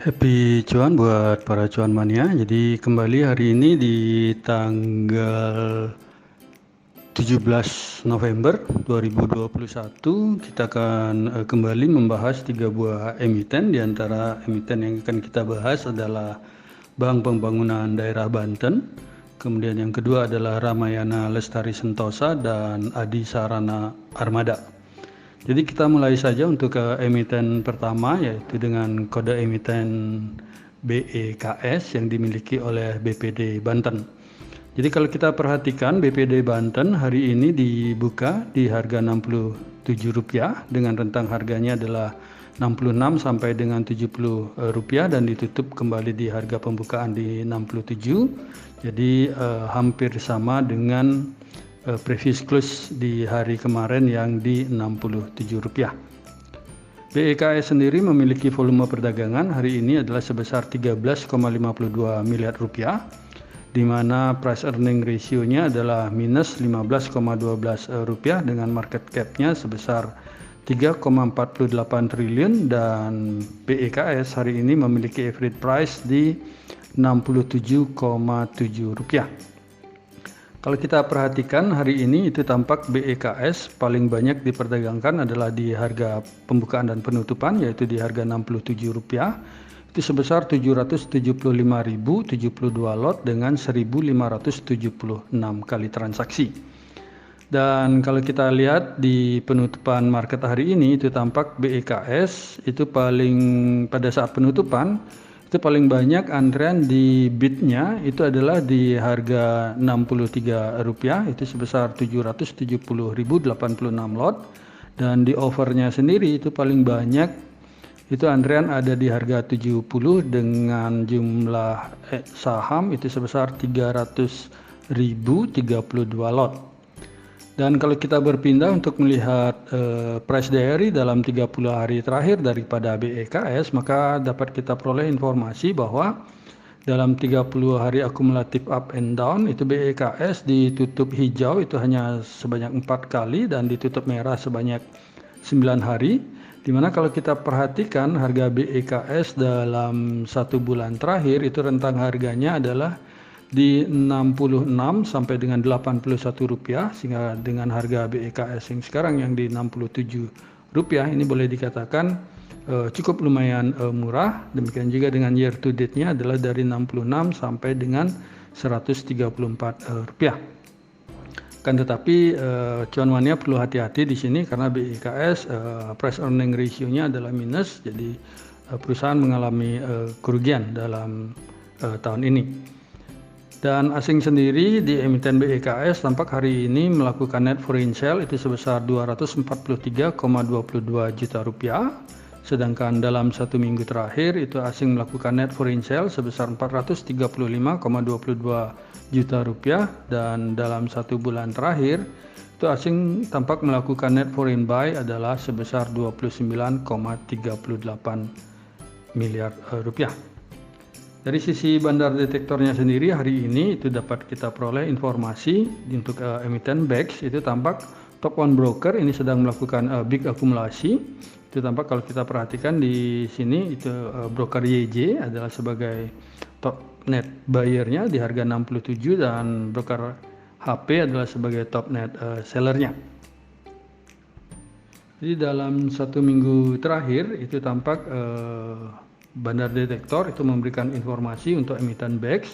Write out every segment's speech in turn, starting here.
Happy cuan buat para cuan mania. Jadi kembali hari ini di tanggal 17 November 2021 kita akan kembali membahas 3 buah emiten. Di antara emiten yang akan kita bahas adalah Bank Pembangunan Daerah Banten, kemudian yang kedua adalah Ramayana Lestari Sentosa dan Adi Sarana Armada. Jadi kita mulai saja untuk emiten pertama, yaitu dengan kode emiten BEKS yang dimiliki oleh BPD Banten. Jadi kalau kita perhatikan, BPD Banten hari ini dibuka di harga Rp67 dengan rentang harganya adalah 66 sampai dengan Rp70 dan ditutup kembali di harga pembukaan di 67. Jadi hampir sama dengan previous close di hari kemarin yang di Rp67. BEKS sendiri memiliki volume perdagangan hari ini adalah sebesar 13,52 miliar rupiah, di mana price earning ratio-nya adalah minus 15,12 rupiah dengan market cap-nya sebesar 3,48 triliun, dan BEKS hari ini memiliki average price di Rp67,7. Kalau kita perhatikan hari ini itu tampak BEKS paling banyak diperdagangkan adalah di harga pembukaan dan penutupan, yaitu di harga Rp67 itu sebesar 775.072 lot dengan 1.576 kali transaksi. Dan kalau kita lihat di penutupan market hari ini itu tampak BEKS itu pada saat penutupan itu paling banyak antrean di bidnya itu adalah di harga Rp63 itu sebesar 770.086 lot, dan di overnya sendiri itu paling banyak itu antrean ada di harga 70 dengan jumlah saham itu sebesar 300.032 lot. Dan kalau kita berpindah untuk melihat price diary dalam 30 hari terakhir daripada BEKS, maka dapat kita peroleh informasi bahwa dalam 30 hari akumulatif up and down itu BEKS ditutup hijau itu hanya sebanyak 4 kali dan ditutup merah sebanyak 9 hari. Dimana kalau kita perhatikan harga BEKS dalam 1 bulan terakhir itu rentang harganya adalah di 66 sampai dengan Rp81, sehingga dengan harga BEKS yang sekarang yang di Rp67 ini boleh dikatakan cukup lumayan murah. Demikian juga dengan year to date-nya adalah dari 66 sampai dengan Rp134. Kan tetapi cuan mania perlu hati-hati di sini karena BEKS price earning ratio-nya adalah minus, jadi perusahaan mengalami kerugian dalam tahun ini. Dan asing sendiri di emiten BEKS tampak hari ini melakukan net foreign sale itu sebesar Rp243,22 juta, sedangkan dalam 1 minggu terakhir itu asing melakukan net foreign sale sebesar Rp435,22 juta, dan dalam 1 bulan terakhir itu asing tampak melakukan net foreign buy adalah sebesar Rp29,38 miliar. Dari sisi bandar detektornya sendiri hari ini itu dapat kita peroleh informasi untuk emiten BEX itu tampak top one broker ini sedang melakukan big akumulasi. Itu tampak kalau kita perhatikan di sini itu broker YJ adalah sebagai top net buyer-nya di harga 67 dan broker HP adalah sebagai top net sellernya. Jadi dalam 1 minggu terakhir itu tampak bandar detektor itu memberikan informasi untuk emiten BEX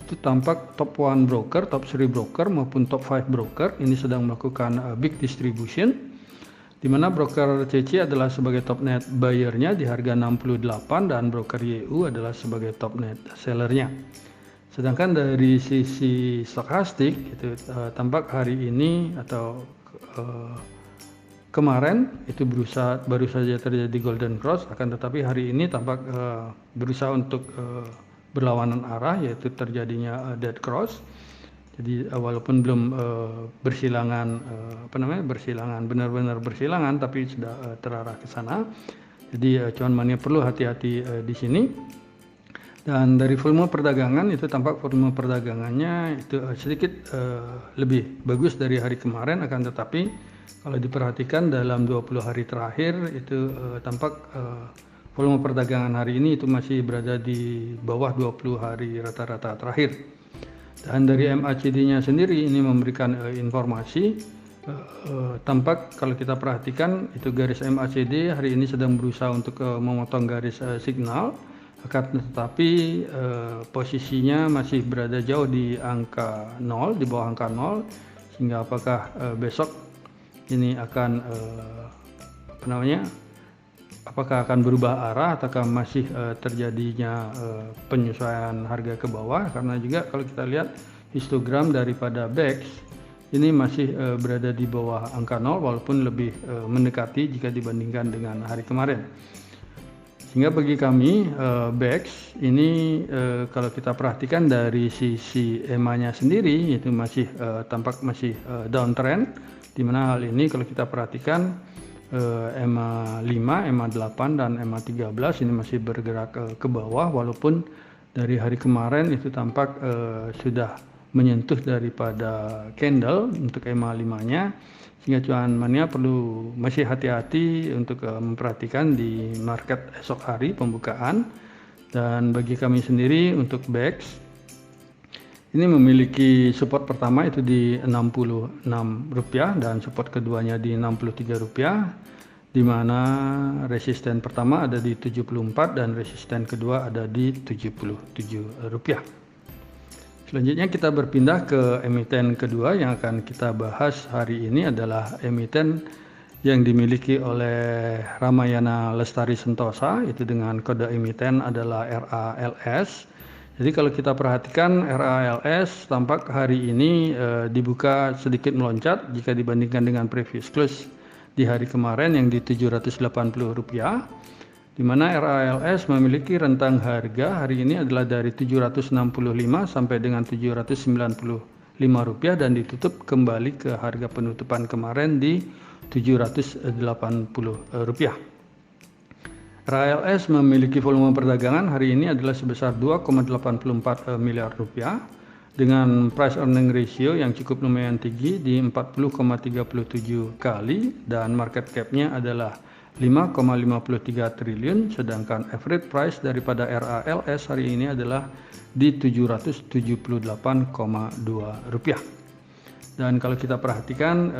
itu tampak top 1 broker, top 3 broker maupun top 5 broker ini sedang melakukan big distribution, di mana broker CC adalah sebagai top net buyer-nya di harga 68 dan broker YU adalah sebagai top net sellernya. Sedangkan dari sisi stokastik itu tampak hari ini atau kemarin itu baru saja terjadi golden cross, akan tetapi hari ini tampak berusaha untuk berlawanan arah, yaitu terjadinya dead cross. Jadi walaupun belum benar-benar bersilangan, tapi sudah terarah ke sana. Jadi cuan mania perlu hati-hati di sini. Dan dari volume perdagangan itu tampak volume perdagangannya itu sedikit lebih bagus dari hari kemarin, akan tetapi kalau diperhatikan dalam 20 hari terakhir itu tampak volume perdagangan hari ini itu masih berada di bawah 20 hari rata-rata terakhir. Dan dari MACD-nya sendiri ini memberikan informasi, tampak kalau kita perhatikan itu garis MACD hari ini sedang berusaha untuk memotong garis signal, akan tetapi posisinya masih berada jauh di angka 0, di bawah angka 0, sehingga apakah besok ini akan apakah akan berubah arah ataukah masih terjadinya penyesuaian harga ke bawah, karena juga kalau kita lihat histogram daripada BEX ini masih berada di bawah angka 0 walaupun lebih mendekati jika dibandingkan dengan hari kemarin. Sehingga bagi kami BEX ini kalau kita perhatikan dari sisi EMA-nya sendiri itu masih tampak masih downtrend, di mana hal ini kalau kita perhatikan EMA 5, EMA 8 dan EMA 13 ini masih bergerak ke bawah, walaupun dari hari kemarin itu tampak sudah menyentuh daripada candle untuk EMA 5-nya, sehingga cuan mania perlu masih hati-hati untuk memperhatikan di market esok hari pembukaan. Dan bagi kami sendiri untuk BEX ini memiliki support pertama itu di Rp66 dan support keduanya di Rp63, di mana resisten pertama ada di 74 dan resisten kedua ada di Rp77. Selanjutnya kita berpindah ke emiten kedua yang akan kita bahas hari ini adalah emiten yang dimiliki oleh Ramayana Lestari Sentosa, itu dengan kode emiten adalah RALS. Jadi kalau kita perhatikan RALS tampak hari ini dibuka sedikit meloncat jika dibandingkan dengan previous close di hari kemarin yang di Rp780, di mana RALS memiliki rentang harga hari ini adalah dari Rp765 sampai dengan Rp795 dan ditutup kembali ke harga penutupan kemarin di Rp780. RALS memiliki volume perdagangan hari ini adalah sebesar Rp2,84 miliar dengan price earning ratio yang cukup lumayan tinggi di 40,37 kali dan market cap-nya adalah Rp5,53 triliun, sedangkan average price daripada RALS hari ini adalah di Rp778,2. Dan kalau kita perhatikan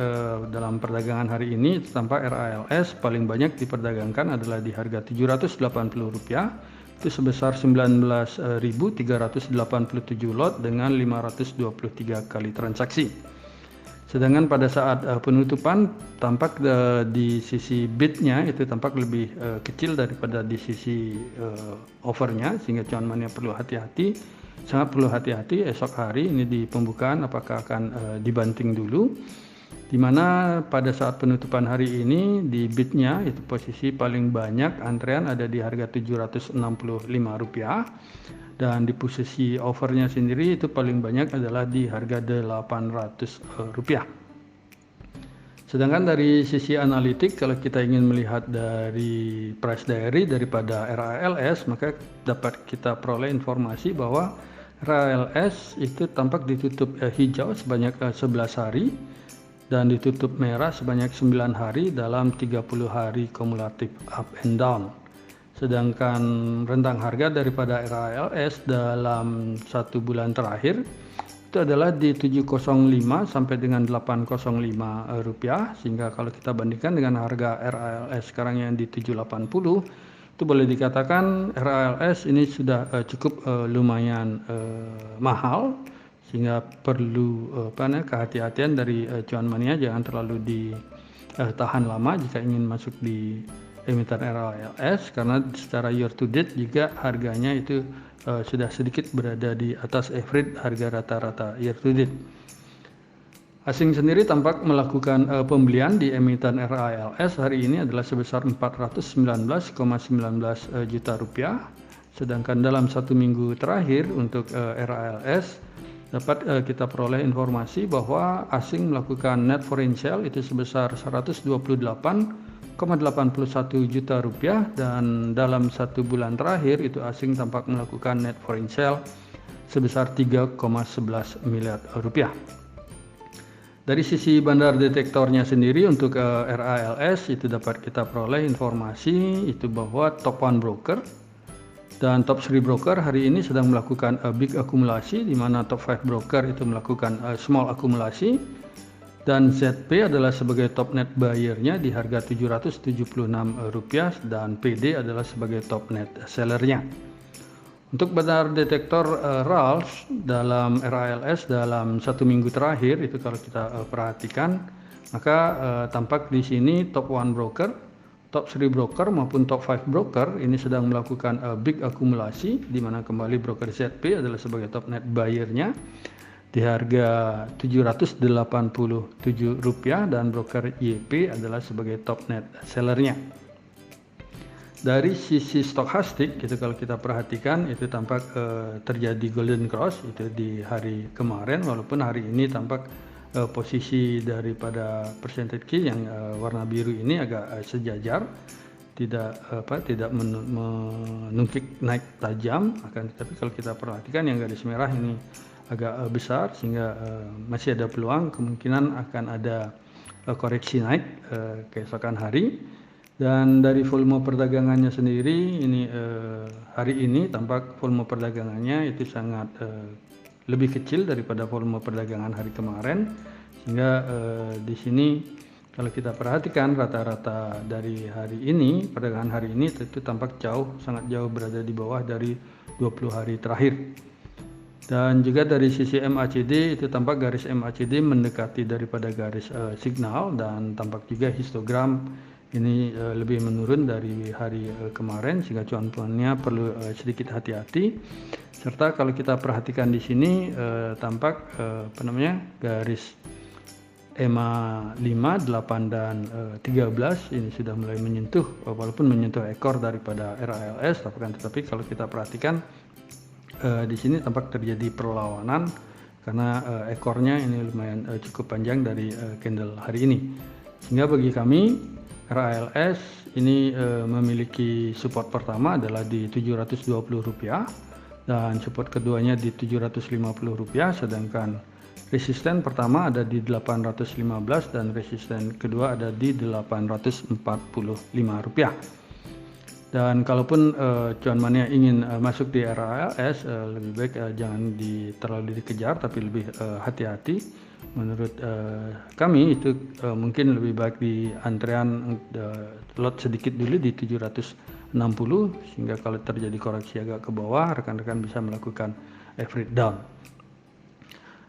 dalam perdagangan hari ini tampak RALS paling banyak diperdagangkan adalah di harga Rp780, itu sebesar 19.387 lot dengan 523 kali transaksi. Sedangkan pada saat penutupan tampak di sisi bidnya itu tampak lebih kecil daripada di sisi overnya, sehingga cuan mania perlu hati-hati. Sangat perlu hati-hati esok hari ini di pembukaan apakah akan dibanting dulu, di mana pada saat penutupan hari ini di bidnya itu posisi paling banyak antrean ada di harga Rp765 dan di posisi overnya sendiri itu paling banyak adalah di harga Rp800. Sedangkan dari sisi analitik kalau kita ingin melihat dari price diary daripada RALS, maka dapat kita peroleh informasi bahwa RALS itu tampak ditutup hijau sebanyak 11 hari dan ditutup merah sebanyak 9 hari dalam 30 hari kumulatif up and down. Sedangkan rentang harga daripada RALS dalam 1 bulan terakhir itu adalah di Rp705 sampai dengan Rp805, sehingga kalau kita bandingkan dengan harga RALS sekarang yang di Rp780, itu boleh dikatakan RALS ini sudah cukup lumayan mahal, sehingga perlu kehati-hatian dari cuan mania, jangan terlalu ditahan lama jika ingin masuk di emiten RALS, karena secara year to date juga harganya itu sudah sedikit berada di atas average harga rata-rata year to date. Asing sendiri tampak melakukan pembelian di emiten RALS hari ini adalah sebesar Rp419,19 juta, sedangkan dalam 1 minggu terakhir untuk RALS dapat kita peroleh informasi bahwa asing melakukan net foreign sale itu sebesar Rp128,81 juta dan dalam 1 bulan terakhir itu asing tampak melakukan net foreign sale sebesar Rp3,11 miliar. Dari sisi bandar detektornya sendiri untuk RALS itu dapat kita peroleh informasi itu bahwa top 1 broker dan top 3 broker hari ini sedang melakukan big akumulasi, di mana top 5 broker itu melakukan small akumulasi, dan ZP adalah sebagai top net buyer-nya di harga Rp776 dan PD adalah sebagai top net seller-nya. Untuk bandar detektor RALS dalam RALS dalam 1 minggu terakhir itu kalau kita perhatikan, maka tampak di sini top 1 broker, top 3 broker maupun top 5 broker ini sedang melakukan big akumulasi, di mana kembali broker ZP adalah sebagai top net buyer-nya di harga Rp787 dan broker YP adalah sebagai top net seller-nya. Dari sisi stokastik itu kalau kita perhatikan itu tampak terjadi golden cross itu di hari kemarin, walaupun hari ini tampak posisi daripada percentage key yang warna biru ini agak sejajar, tidak menungkik naik tajam, akan tetapi kalau kita perhatikan yang garis merah ini agak besar, sehingga masih ada peluang kemungkinan akan ada koreksi naik keesokan hari. Dan dari volume perdagangannya sendiri ini hari ini tampak volume perdagangannya itu sangat lebih kecil daripada volume perdagangan hari kemarin, sehingga di sini kalau kita perhatikan rata-rata dari hari ini, perdagangan hari ini itu tampak sangat jauh berada di bawah dari 20 hari terakhir. Dan juga dari sisi MACD itu tampak garis MACD mendekati daripada garis signal, dan tampak juga histogram ini lebih menurun dari hari kemarin, sehingga cuan-cuannya perlu sedikit hati-hati. Serta kalau kita perhatikan di sini tampak garis EMA 5, 8 dan 13 ini sudah mulai menyentuh, walaupun menyentuh ekor daripada RALS, tetapi kalau kita perhatikan di sini tampak terjadi perlawanan karena ekornya ini lumayan cukup panjang dari candle hari ini. Sehingga bagi kami RALS ini memiliki support pertama adalah di Rp720 dan support keduanya di Rp750, sedangkan resisten pertama ada di Rp815 dan resisten kedua ada di Rp845. Dan kalaupun cuan mania ingin masuk di RALS, lebih baik jangan terlalu dikejar, tapi lebih hati-hati. Menurut kami itu mungkin lebih baik di antrean lot sedikit dulu di 760, sehingga kalau terjadi koreksi agak ke bawah, rekan-rekan bisa melakukan average down.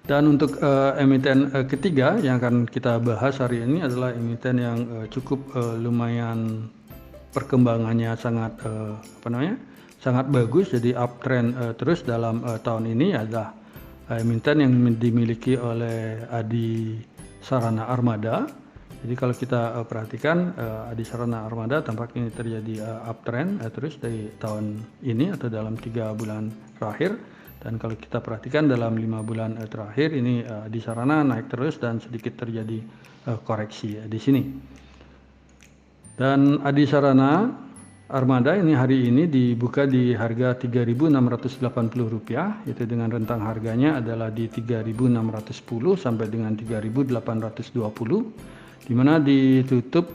Dan untuk emiten ketiga yang akan kita bahas hari ini adalah emiten yang cukup lumayan perkembangannya sangat bagus, jadi uptrend terus dalam tahun ini adalah emiten yang dimiliki oleh Adisarana Armada. Jadi kalau kita perhatikan Adisarana Armada tampak ini terjadi uptrend terus dari tahun ini atau dalam 3 bulan terakhir, dan kalau kita perhatikan dalam 5 bulan terakhir ini Adisarana naik terus dan sedikit terjadi koreksi di sini. Dan Adisarana Armada ini hari ini dibuka di harga Rp3.680, itu dengan rentang harganya adalah di 3.610 sampai dengan 3.820, di mana ditutup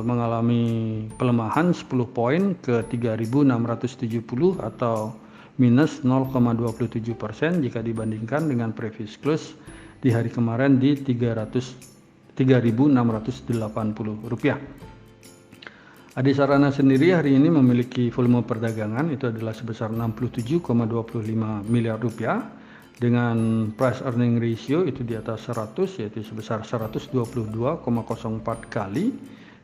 mengalami pelemahan 10 poin ke 3.670 atau minus 0,27% jika dibandingkan dengan previous close di hari kemarin di Rp3.680. Adisarana sendiri hari ini memiliki volume perdagangan itu adalah sebesar Rp67,25 miliar dengan price earning ratio itu di atas 100, yaitu sebesar 122,04 kali,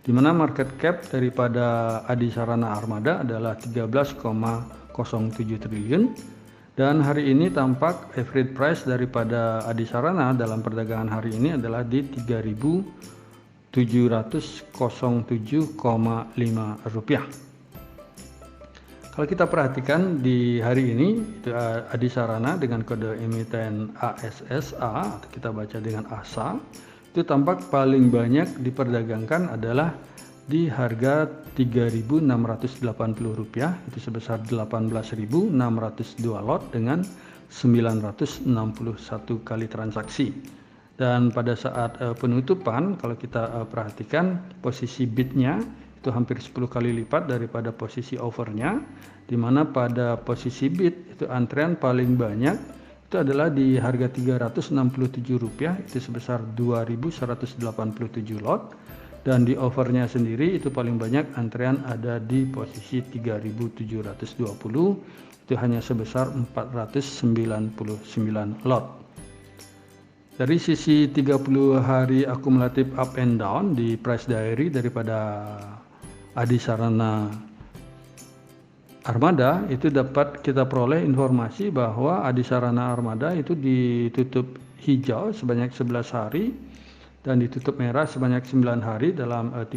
di mana market cap daripada Adisarana Armada adalah 13,07 triliun. Dan hari ini tampak average price daripada Adisarana dalam perdagangan hari ini adalah di Rp3.707,5. Kalau kita perhatikan di hari ini itu Adisarana dengan kode emiten ASSA atau kita baca dengan ASA itu tampak paling banyak diperdagangkan adalah di harga Rp3.680, itu sebesar 18.602 lot dengan 961 kali transaksi. Dan pada saat penutupan, kalau kita perhatikan posisi bidnya itu hampir 10 kali lipat daripada posisi offernya, di mana pada posisi bid itu antrean paling banyak itu adalah di harga Rp367, itu sebesar 2.187 lot, dan di offernya sendiri itu paling banyak antrean ada di posisi 3.720, itu hanya sebesar 499 lot. Dari sisi 30 hari akumulatif up and down di price diary daripada Adisarana Armada, itu dapat kita peroleh informasi bahwa Adisarana Armada itu ditutup hijau sebanyak 11 hari dan ditutup merah sebanyak 9 hari dalam 30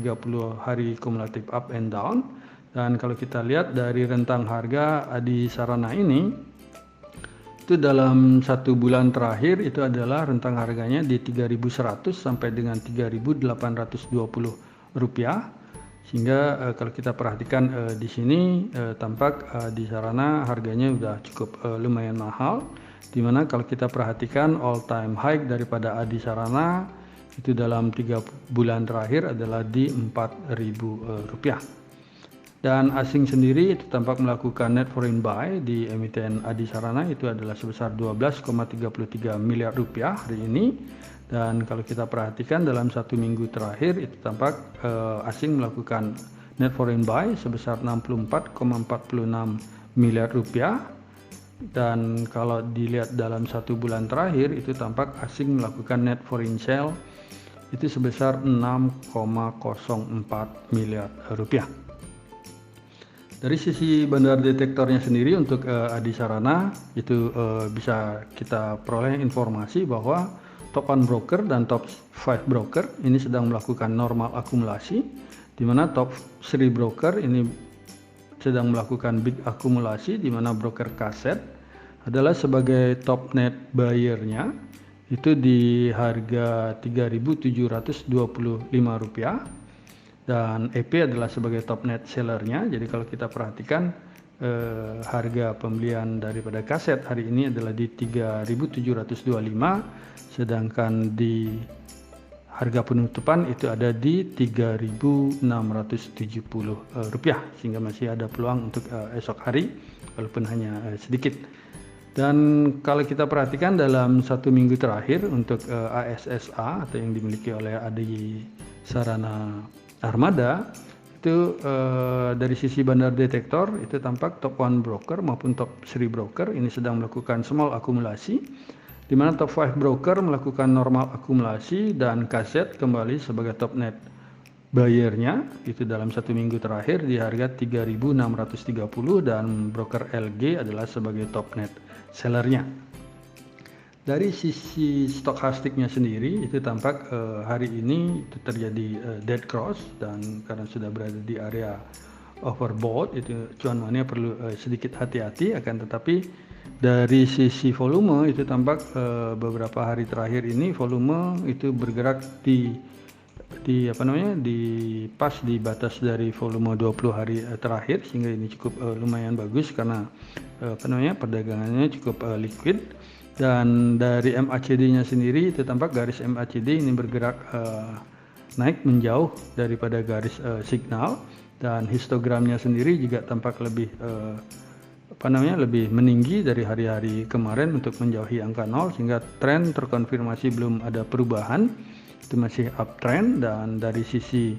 hari kumulatif up and down. Dan kalau kita lihat dari rentang harga Adisarana ini, itu dalam 1 bulan terakhir itu adalah rentang harganya di 3.100 sampai dengan 3.820 rupiah, sehingga kalau kita perhatikan di sini tampak di Sarana harganya sudah cukup lumayan mahal, dimana kalau kita perhatikan all time high daripada Adisarana itu dalam 3 bulan terakhir adalah di 4.000 rupiah. Dan asing sendiri itu tampak melakukan net foreign buy di emiten Adisarana itu adalah sebesar 12,33 miliar rupiah hari ini. Dan kalau kita perhatikan dalam 1 minggu terakhir itu tampak asing melakukan net foreign buy sebesar 64,46 miliar rupiah. Dan kalau dilihat dalam 1 bulan terakhir itu tampak asing melakukan net foreign sale itu sebesar 6,04 miliar rupiah. Dari sisi bandar detektornya sendiri untuk Adisarana itu bisa kita peroleh informasi bahwa top 1 broker dan top 5 broker ini sedang melakukan normal akumulasi, di mana top 3 broker ini sedang melakukan big akumulasi, di mana broker kaset adalah sebagai top net buyer-nya itu di harga Rp3.725 dan EP adalah sebagai top net sellernya. Jadi kalau kita perhatikan harga pembelian daripada kaset hari ini adalah di Rp3.725, sedangkan di harga penutupan itu ada di Rp3.670, sehingga masih ada peluang untuk esok hari walaupun hanya sedikit. Dan kalau kita perhatikan dalam 1 minggu terakhir untuk ASSA atau yang dimiliki oleh Adisarana Armada itu dari sisi bandar detektor itu tampak top 1 broker maupun top 3 broker ini sedang melakukan small akumulasi, di mana top 5 broker melakukan normal akumulasi dan kaset kembali sebagai top net buyer-nya itu dalam 1 minggu terakhir di harga Rp3.630 dan broker LG adalah sebagai top net sellernya. Dari sisi stokastiknya sendiri itu tampak hari ini itu terjadi dead cross, dan karena sudah berada di area overbought itu cuan money perlu sedikit hati-hati. Akan tetapi dari sisi volume itu tampak beberapa hari terakhir ini volume itu bergerak di pas di batas dari volume 20 hari terakhir, sehingga ini cukup lumayan bagus karena perdagangannya cukup liquid. Dan dari MACD-nya sendiri itu tampak garis MACD ini bergerak naik menjauh daripada garis signal, dan histogramnya sendiri juga tampak lebih lebih meninggi dari hari-hari kemarin untuk menjauhi angka 0, sehingga tren terkonfirmasi belum ada perubahan, itu masih uptrend. Dan dari sisi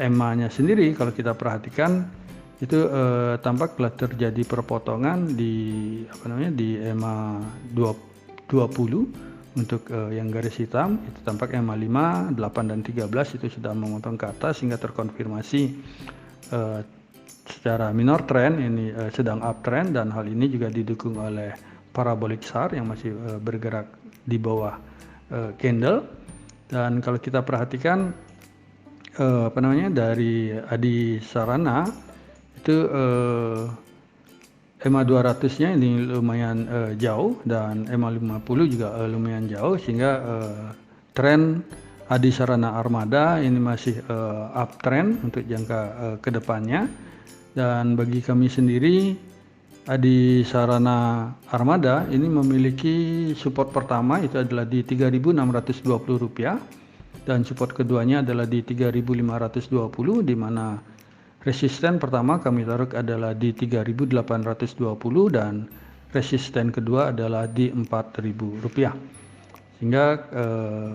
EMA-nya sendiri kalau kita perhatikan itu tampak telah terjadi perpotongan di di EMA 20 untuk yang garis hitam itu tampak EMA 5, 8 dan 13 itu sudah memotong ke atas, sehingga terkonfirmasi secara minor trend ini sedang uptrend, dan hal ini juga didukung oleh parabolic SAR yang masih bergerak di bawah candle. Dan kalau kita perhatikan dari Adisarana itu EMA 200-nya ini lumayan jauh, dan EMA 50 juga lumayan jauh, sehingga tren Adisarana Armada ini masih uptrend untuk jangka kedepannya. Dan bagi kami sendiri Adi Sarana Armada ini memiliki support pertama itu adalah di Rp3.620 dan support keduanya adalah di 3.520, di mana resisten pertama kami taruh adalah di 3.820 dan resisten kedua adalah di Rp4.000. Sehingga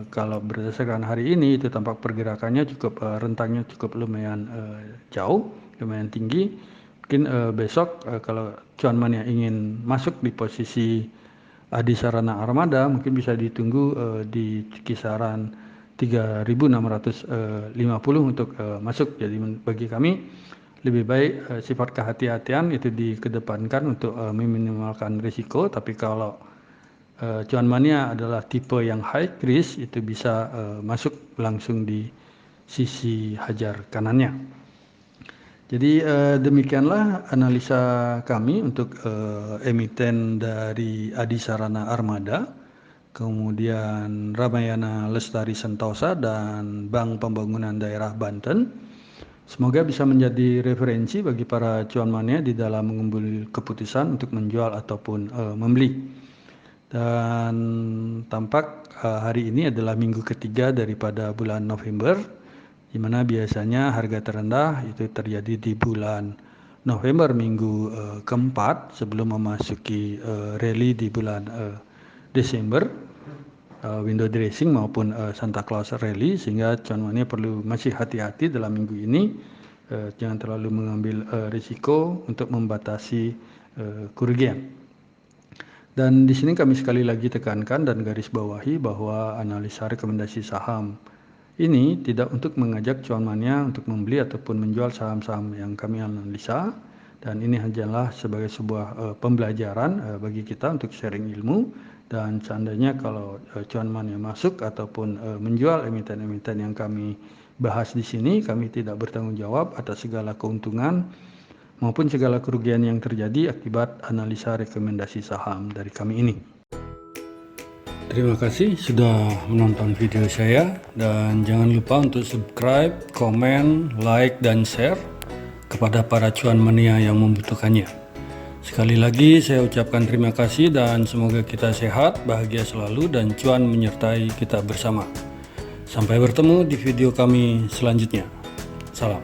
kalau berdasarkan hari ini itu tampak pergerakannya cukup rentangnya cukup lumayan jauh, lumayan tinggi. Mungkin besok kalau cuan mania ingin masuk di posisi Adi Sarana Armada mungkin bisa ditunggu di kisaran 3.650 untuk masuk. Jadi bagi kami lebih baik sifat kehati-hatian itu dikedepankan untuk meminimalkan risiko. Tapi kalau cuan mania adalah tipe yang high risk, itu bisa masuk langsung di sisi hajar kanannya. Jadi demikianlah analisa kami untuk emiten dari Adi Sarana Armada, kemudian Ramayana Lestari Sentosa dan Bank Pembangunan Daerah Banten. Semoga bisa menjadi referensi bagi para cuan mania di dalam mengambil keputusan untuk menjual ataupun membeli. Dan tampak hari ini adalah minggu ketiga daripada bulan November, di mana biasanya harga terendah itu terjadi di bulan November minggu keempat sebelum memasuki rally di bulan Desember, window dressing maupun Santa Claus rally, sehingga cuan mania perlu masih hati-hati dalam minggu ini, jangan terlalu mengambil risiko untuk membatasi kerugian. Dan di sini kami sekali lagi tekankan dan garis bawahi bahwa analisa rekomendasi saham ini tidak untuk mengajak cuan mania untuk membeli ataupun menjual saham-saham yang kami analisa, dan ini hanyalah sebagai sebuah pembelajaran bagi kita untuk sharing ilmu. Dan seandainya kalau cuan mania masuk ataupun menjual emiten-emiten yang kami bahas di sini, kami tidak bertanggung jawab atas segala keuntungan maupun segala kerugian yang terjadi akibat analisa rekomendasi saham dari kami ini. Terima kasih sudah menonton video saya, dan jangan lupa untuk subscribe, komen, like, dan share kepada para cuan mania yang membutuhkannya. Sekali lagi saya ucapkan terima kasih dan semoga kita sehat, bahagia selalu, dan cuan menyertai kita bersama. Sampai bertemu di video kami selanjutnya. Salam.